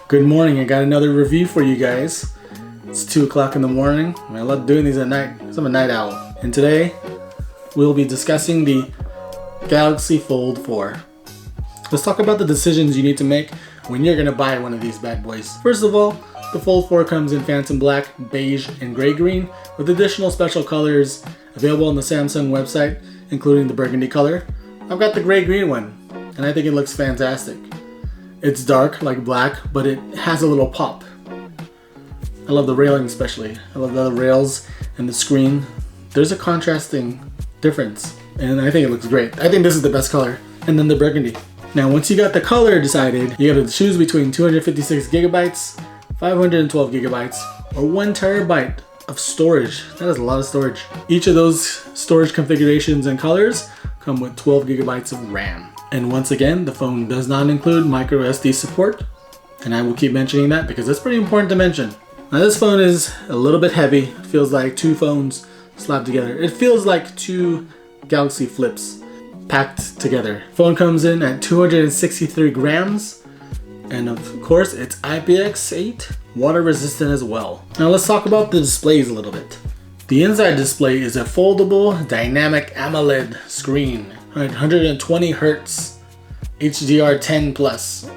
Good morning, I got another review for you guys. It's 2 o'clock in the morning. I love doing these at night because I'm a night owl. And today, we'll be discussing the Galaxy Fold 4. Let's talk about the decisions you need to make when you're gonna buy one of these bad boys. First of all, the Fold 4 comes in phantom black, beige, and gray green with additional special colors available on the Samsung website, including the burgundy color. I've got the gray green one, and I think it looks fantastic. It's dark like black, but it has a little pop. I love the railing especially. I love the rails and the screen. There's a contrasting difference, and I think it looks great. I think this is the best color. And then the burgundy. Now once you got the color decided, you gotta choose between 256 gigabytes, 512 gigabytes, or 1 terabyte of storage. That is a lot of storage. Each of those storage configurations and colors come with 12 gigabytes of RAM. And once again, the phone does not include micro SD support, and I will keep mentioning that because it's pretty important to mention. Now this phone is a little bit heavy. It feels like 2 phones slapped together. It feels like 2 Galaxy Flips packed together. Phone comes in at 263 grams, and of course it's IPX8, water resistant as well. Now let's talk about the displays a little bit. The inside display is a foldable dynamic AMOLED screen. 120 Hz HDR10 Plus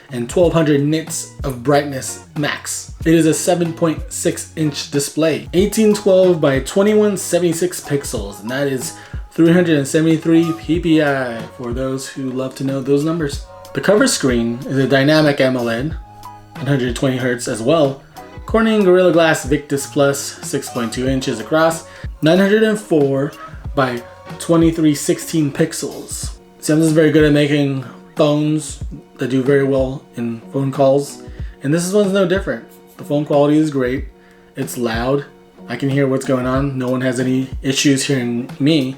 and 1200 nits of brightness max. It is a 7.6 inch display, 1812 by 2176 pixels, and that is 373 ppi for those who love to know those numbers. The cover screen is a dynamic AMOLED, 120 Hz as well. Corning Gorilla Glass Victus Plus, 6.2 inches across, 904 by 2316 pixels. Samsung is very good at making phones that do very well in phone calls, and this one's no different. The phone quality is great. It's loud. I can hear what's going on. No one has any issues hearing me,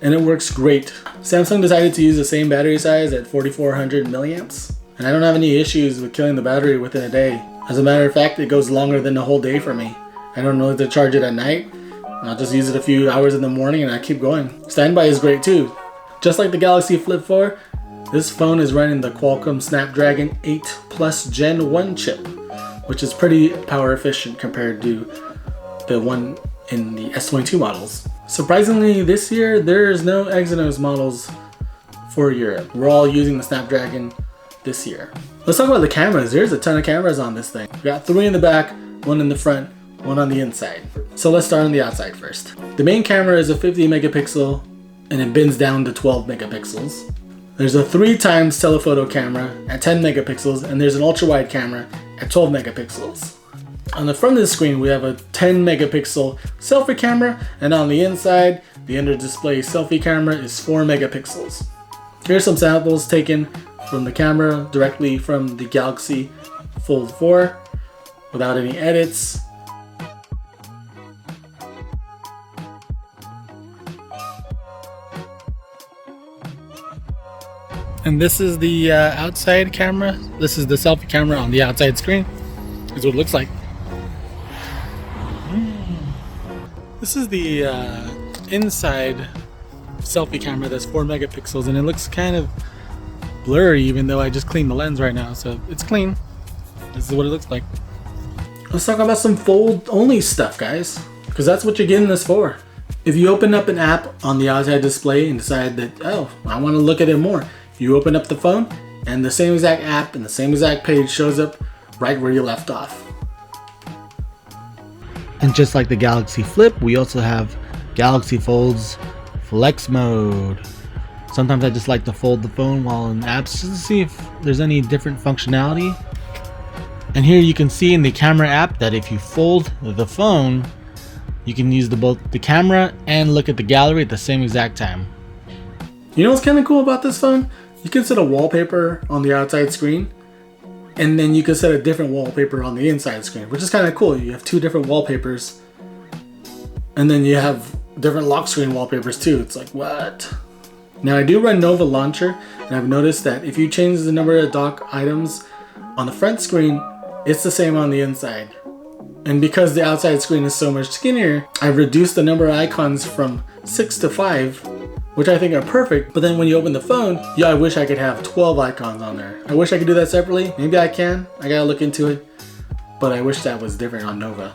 and it works great. Samsung decided to use the same battery size at 4400 milliamps, and I don't have any issues with killing the battery within a day. As a matter of fact, it goes longer than the whole day for me. I don't know if to charge it at night. I'll just use it a few hours in the morning and I keep going. Standby is great too. Just like the Galaxy Flip 4, this phone is running the Qualcomm Snapdragon 8 Plus Gen 1 chip, which is pretty power efficient compared to the one in the S22 models. Surprisingly, this year there's no Exynos models for Europe. We're all using the Snapdragon this year. Let's talk about the cameras. There's a ton of cameras on this thing. We got 3 in the back, 1 in the front, 1 on the inside. So let's start on the outside first. The main camera is a 50 megapixel and it bends down to 12 megapixels. There's a 3 times telephoto camera at 10 megapixels, and there's an ultra wide camera at 12 megapixels. On the front of the screen we have a 10 megapixel selfie camera, and on the inside the under display selfie camera is 4 megapixels. Here's some samples taken from the camera directly from the Galaxy Fold 4 without any edits. And this is the outside camera. This is the selfie camera on the outside screen. This is what it looks like. This is the inside selfie camera that's 4 megapixels, and it looks kind of blurry even though I just cleaned the lens right now, so it's clean. This is what it looks like. Let's talk about some fold only stuff, guys, because that's what you're getting this for. If you open up an app on the outside display and decide that, oh, I want to look at it more, you open up the phone and the same exact app and the same exact page shows up right where you left off. And just like the Galaxy Flip, we also have Galaxy Fold's Flex Mode. Sometimes I just like to fold the phone while in apps just to see if there's any different functionality. And here you can see in the camera app that if you fold the phone, you can use both the camera and look at the gallery at the same exact time. You know what's kind of cool about this phone? You can set a wallpaper on the outside screen, and then you can set a different wallpaper on the inside screen, which is kind of cool. You have 2 different wallpapers, and then you have different lock screen wallpapers too. It's like, what? Now I do run Nova Launcher, and I've noticed that if you change the number of dock items on the front screen, it's the same on the inside. And because the outside screen is so much skinnier, I've reduced the number of icons from 6 to 5 which I think are perfect. But then when you open the phone, yeah, I wish I could have 12 icons on there. I wish I could do that separately. Maybe I can. I gotta look into it. But I wish that was different on Nova.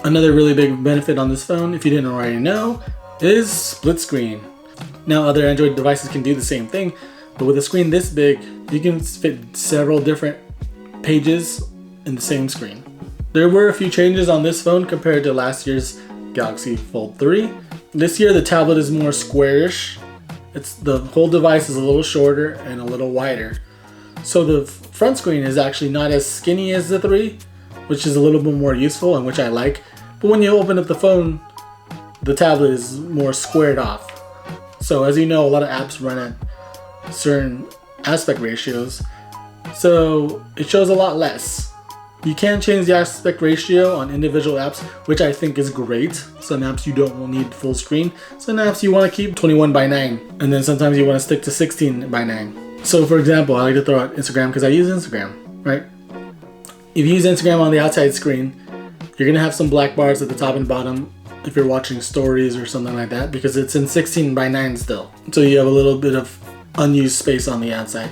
Another really big benefit on this phone, if you didn't already know, is split screen. Now other Android devices can do the same thing, but with a screen this big, you can fit several different pages in the same screen. There were a few changes on this phone compared to last year's Galaxy Fold 3. This year the tablet is more squarish. The whole device is a little shorter and a little wider. So the front screen is actually not as skinny as the 3, which is a little bit more useful and which I like. But when you open up the phone, the tablet is more squared off. So as you know, a lot of apps run at certain aspect ratios, so it shows a lot less. You can change the aspect ratio on individual apps, which I think is great. Some apps you don't need full screen. Some apps you want to keep 21:9, and then sometimes you want to stick to 16:9. So for example, I like to throw out Instagram because I use Instagram, right? If you use Instagram on the outside screen, you're gonna have some black bars at the top and bottom if you're watching stories or something like that, because it's in 16:9 still. So you have a little bit of unused space on the outside.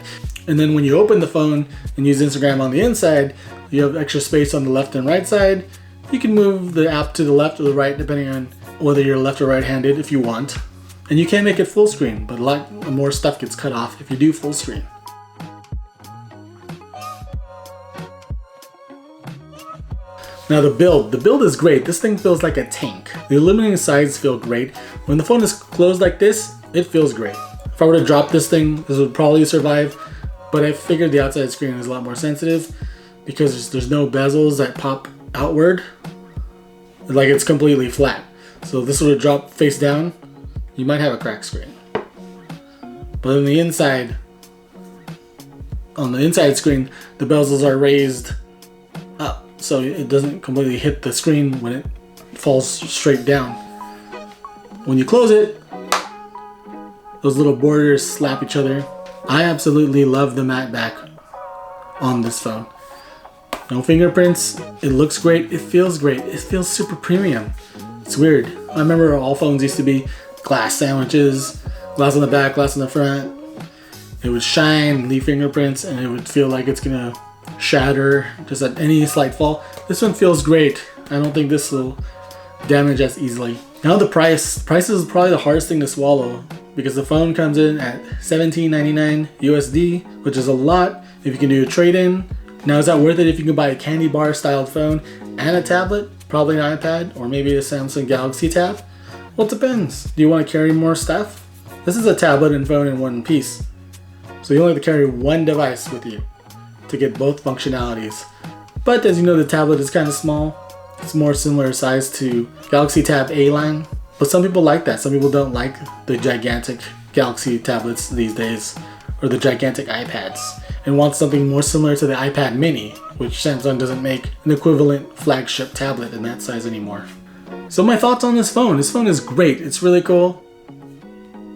And then when you open the phone and use Instagram on the inside, you have extra space on the left and right side. You can move the app to the left or the right depending on whether you're left or right-handed if you want. And you can make it full screen, but a lot more stuff gets cut off if you do full screen. Now the build is great. This thing feels like a tank. The aluminum sides feel great. When the phone is closed like this, it feels great. If I were to drop this thing, this would probably survive, but I figured the outside screen is a lot more sensitive because there's no bezels that pop outward. Like it's completely flat. So if this were to drop face down, you might have a cracked screen. But on the inside screen, the bezels are raised up, so it doesn't completely hit the screen when it falls straight down. When you close it, those little borders slap each other. I absolutely love the matte back on this phone. No fingerprints, it looks great, it feels great, it feels super premium. It's weird. I remember all phones used to be glass sandwiches, glass on the back, glass on the front. It would shine, leave fingerprints, and it would feel like it's gonna shatter just at any slight fall. This one feels great. I don't think this will damage as easily. Now the price is probably the hardest thing to swallow because the phone comes in at $17.99 USD, which is a lot if you can do a trade-in. Now is that worth it if you can buy a candy bar styled phone and a tablet, probably an iPad or maybe a Samsung Galaxy Tab? Well, it depends. Do you want to carry more stuff? This is a tablet and phone in one piece. So you only have to carry one device with you to get both functionalities. But as you know, the tablet is kind of small. It's more similar size to Galaxy Tab A line. But some people like that. Some people don't like the gigantic Galaxy tablets these days or the gigantic iPads and want something more similar to the iPad mini, which Samsung doesn't make an equivalent flagship tablet in that size anymore. So my thoughts on this phone. This phone is great. It's really cool.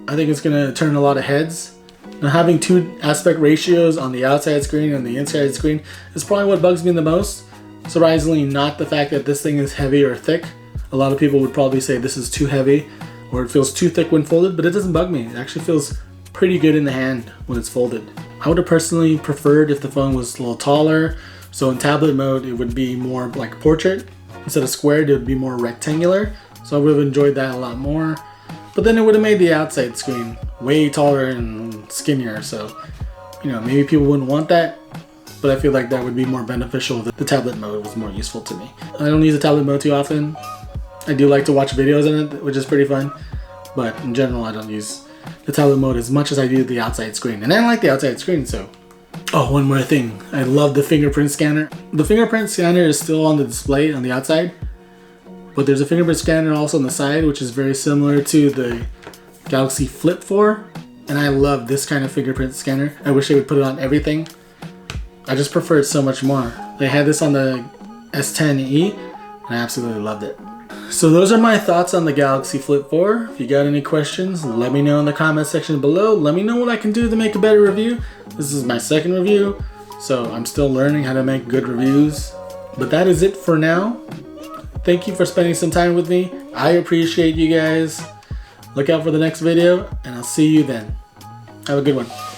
I think it's gonna turn a lot of heads. Now having two aspect ratios on the outside screen and the inside screen is probably what bugs me the most. Surprisingly, not the fact that this thing is heavy or thick. A lot of people would probably say this is too heavy or it feels too thick when folded, but it doesn't bug me. It actually feels pretty good in the hand when it's folded. I would have personally preferred if the phone was a little taller. So in tablet mode, it would be more like portrait. Instead of squared, it would be more rectangular. So I would have enjoyed that a lot more. But then it would have made the outside screen way taller and skinnier. So, maybe people wouldn't want that. But I feel like that would be more beneficial if the tablet mode was more useful to me. I don't use the tablet mode too often. I do like to watch videos in it, which is pretty fun. But in general, I don't use the tablet mode as much as I do the outside screen. And I like the outside screen, so. Oh, one more thing. I love the fingerprint scanner. The fingerprint scanner is still on the display on the outside. But there's a fingerprint scanner also on the side, which is very similar to the Galaxy Flip 4. And I love this kind of fingerprint scanner. I wish they would put it on everything. I just prefer it so much more. They had this on the S10e, and I absolutely loved it. So those are my thoughts on the Galaxy Flip 4. If you got any questions, let me know in the comment section below. Let me know what I can do to make a better review. This is my second review, so I'm still learning how to make good reviews. But that is it for now. Thank you for spending some time with me. I appreciate you guys. Look out for the next video, and I'll see you then. Have a good one.